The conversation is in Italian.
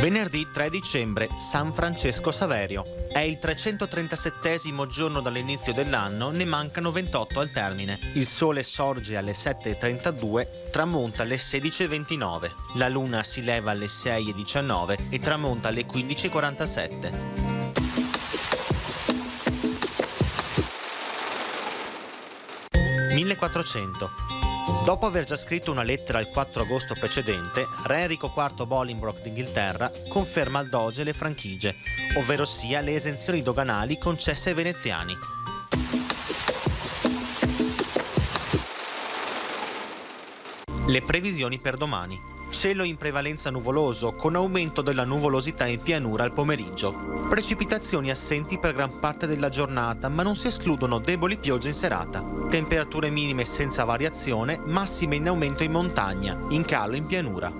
Venerdì 3 dicembre, San Francesco Saverio. È il 337° giorno dall'inizio dell'anno, ne mancano 28 al termine. Il sole sorge alle 7:32, tramonta alle 16:29. La luna si leva alle 6:19 e tramonta alle 15:47. 1400. Dopo aver già scritto una lettera il 4 agosto precedente, re Enrico IV Bolingbroke d'Inghilterra conferma al doge le franchigie, ovvero sia le esenzioni doganali concesse ai veneziani. Le previsioni per domani. Cielo in prevalenza nuvoloso, con aumento della nuvolosità in pianura al pomeriggio. Precipitazioni assenti per gran parte della giornata, ma non si escludono deboli piogge in serata. Temperature minime senza variazione, massime in aumento in montagna, in calo in pianura.